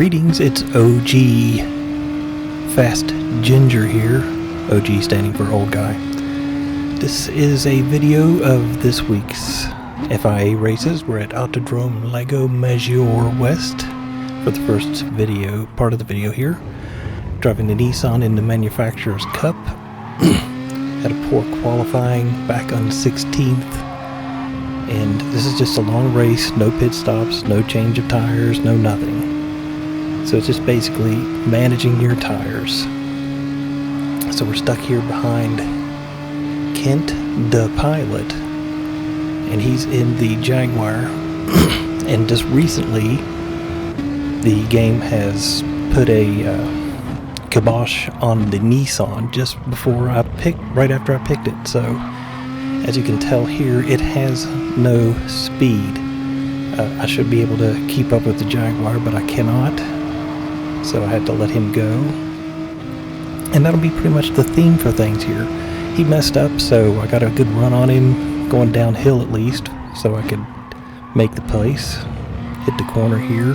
Greetings, it's OG Fast Ginger here, OG standing for old guy. This is a video of this week's FIA races. We're at Autodrome Lago Maggiore West for the first video, part of the video here. Driving the Nissan in the Manufacturer's Cup. Had a poor qualifying back on 16th. And this is just a long race, no pit stops, no change of tires, no nothing. So it's just basically managing your tires. So we're stuck here behind Kent, the pilot, and he's in the Jaguar. And just recently, the game has put a kibosh on the Nissan just before right after I picked it. So as you can tell here, it has no speed. I should be able to keep up with the Jaguar, but I cannot. So I had to let him go. And that'll be pretty much the theme for things here. He messed up, so I got a good run on him, going downhill at least, so I could make the place. Hit the corner here,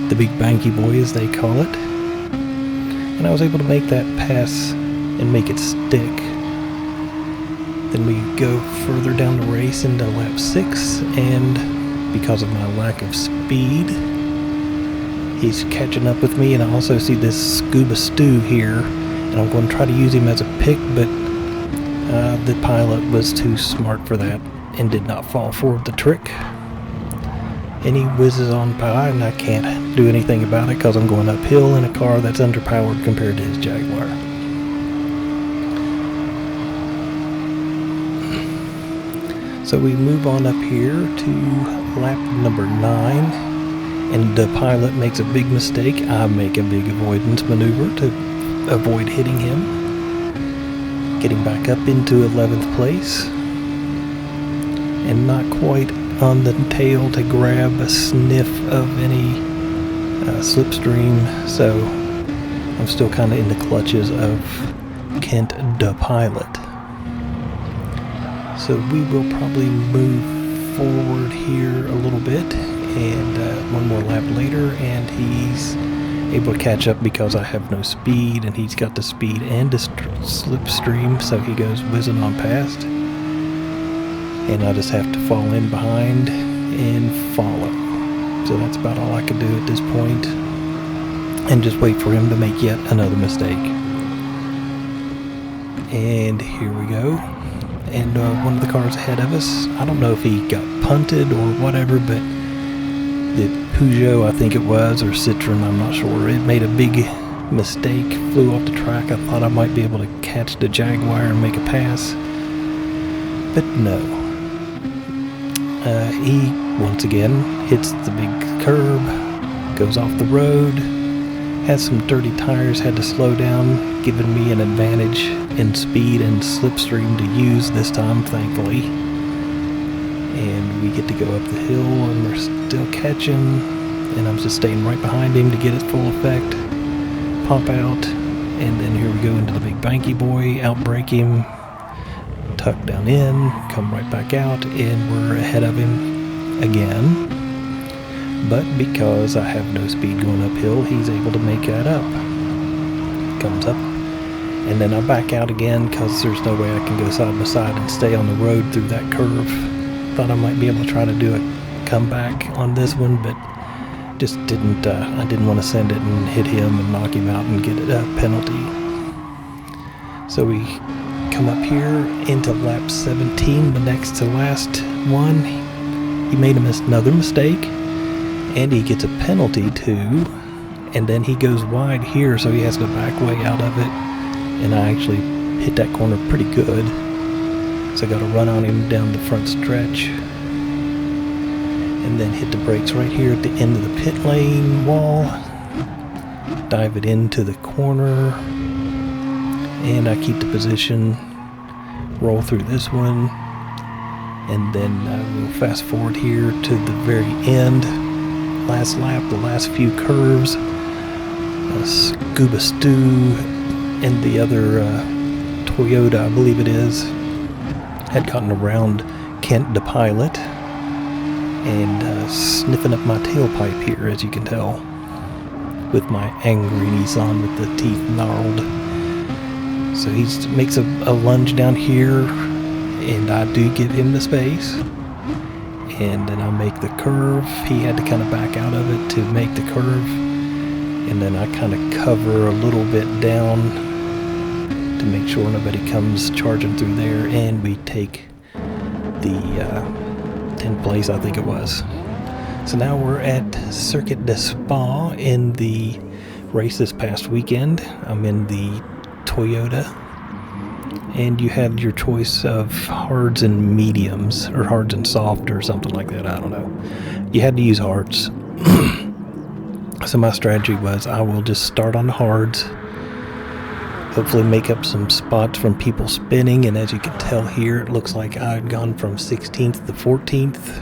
the big banky boy as they call it. And I was able to make that pass and make it stick. Then we go further down the race into lap 6, and because of my lack of speed, he's catching up with me. And I also see this Scuba Stew here, and I'm going to try to use him as a pick, but the pilot was too smart for that and did not fall for the trick. And he whizzes on by, and I can't do anything about it because I'm going uphill in a car that's underpowered compared to his Jaguar. So we move on up here to lap number 9, and the pilot makes a big mistake. I make a big avoidance maneuver to avoid hitting him. Getting back up into 11th place, and not quite on the tail to grab a sniff of any slipstream, so I'm still kind of in the clutches of Kent the pilot. So we will probably move forward here a little bit, and one more lap later, and he's able to catch up because I have no speed, and he's got the speed and the slipstream, so he goes whizzing on past. And I just have to fall in behind and follow. So that's about all I can do at this point, and just wait for him to make yet another mistake. And here we go. And one of the cars ahead of us, I don't know if he got punted or whatever, but the Peugeot, I think it was, or Citroen, I'm not sure, it made a big mistake, flew off the track. I thought I might be able to catch the Jaguar and make a pass, but no. He, once again, hits the big curb, goes off the road, has some dirty tires, had to slow down, giving me an advantage in speed and slipstream to use this time, thankfully. And we get to go up the hill, and we're still catching, and I'm just staying right behind him to get it full effect, pop out, and then here we go into the big banky boy, outbrake him, tuck down in, come right back out, and we're ahead of him again. But because I have no speed going uphill, he's able to make that up. Comes up, and then I back out again because there's no way I can go side by side and stay on the road through that curve. Thought I might be able to try to do a comeback on this one, but just didn't. I didn't want to send it and hit him and knock him out and get a penalty. So we come up here into lap 17, the next to last one. He made another mistake, and he gets a penalty too, and then he goes wide here, so he has to back way out of it, and I actually hit that corner pretty good, so I got to run on him down the front stretch, and then hit the brakes right here at the end of the pit lane wall, dive it into the corner, and I keep the position, roll through this one, and then we'll fast forward here to the very end, last lap, the last few curves. Scuba Stew and the other Toyota, I believe it is, had gotten around Kent the pilot and sniffing up my tailpipe here, as you can tell. with my angry Nissan with the teeth gnarled. So he makes a lunge down here, and I do give him the space. And then I make the curve. He had to kind of back out of it to make the curve. And then I kind of cover a little bit down to make sure nobody comes charging through there. And we take the 10th place, I think it was. So now we're at Circuit de Spa in the race this past weekend. I'm in the Toyota. And you had your choice of hards and mediums, or hards and soft, or something like that. I don't know. You had to use hards. So my strategy was I will just start on the hards, hopefully make up some spots from people spinning. And as you can tell here, it looks like I'd gone from 16th to 14th.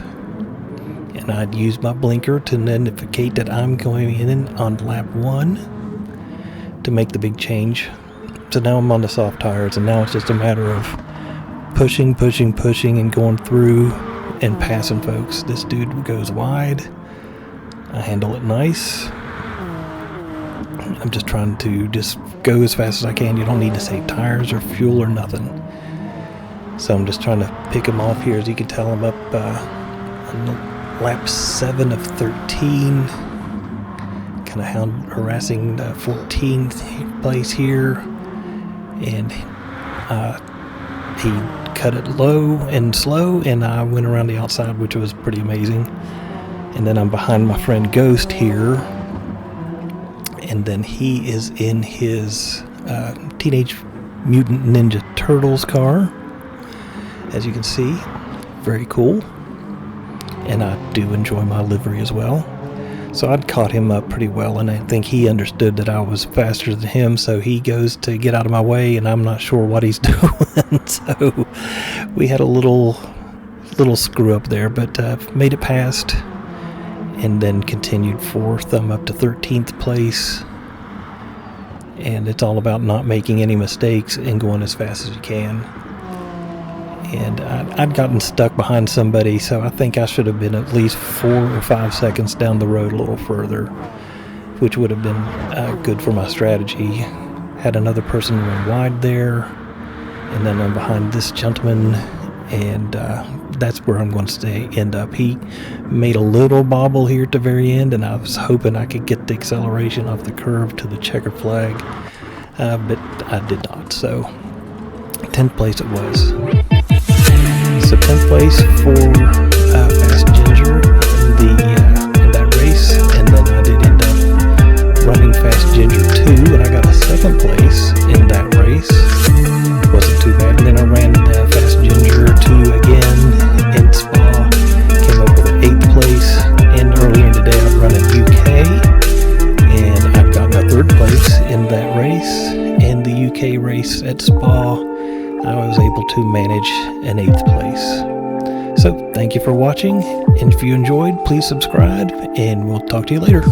And I'd use my blinker to indicate that I'm going in on lap 1 to make the big change. So now I'm on the soft tires, and now it's just a matter of pushing, and going through and passing folks. This dude goes wide. I handle it nice. I'm just trying to just go as fast as I can. You don't need to save tires or fuel or nothing. So I'm just trying to pick him off here. As you can tell, I'm up on lap 7 of 13. Kind of harassing the 14th place here. And he cut it low and slow, and I went around the outside, which was pretty amazing. And then I'm behind my friend Ghost here, and then he is in his Teenage Mutant Ninja Turtles car, as you can see. Very cool. And I do enjoy my livery as well. So I'd caught him up pretty well, and I think he understood that I was faster than him, so he goes to get out of my way, and I'm not sure what he's doing. So we had a little screw up there, but made it past, and then continued 4th. I'm up to 13th place, and it's all about not making any mistakes and going as fast as you can. And I'd gotten stuck behind somebody, so I think I should have been at least 4 or 5 seconds down the road a little further, which would have been good for my strategy. Had another person run wide there, and then I'm behind this gentleman, and that's where I'm going to end up. He made a little bobble here at the very end, and I was hoping I could get the acceleration off the curve to the checker flag, but I did not. So 10th place it was. So 10th place for Fast Ginger in that race, and then I did end up running Fast Ginger 2, and I got a 2nd place in that race. Wasn't too bad. And then I ran Fast Ginger 2 again in Spa, came up with an 8th place, and earlier in the day I'd run in UK, and I've gotten a 3rd place in that race. In the UK race at Spa, I was able to manage an 8th place. So thank you for watching, and if you enjoyed, please subscribe, and we'll talk to you later.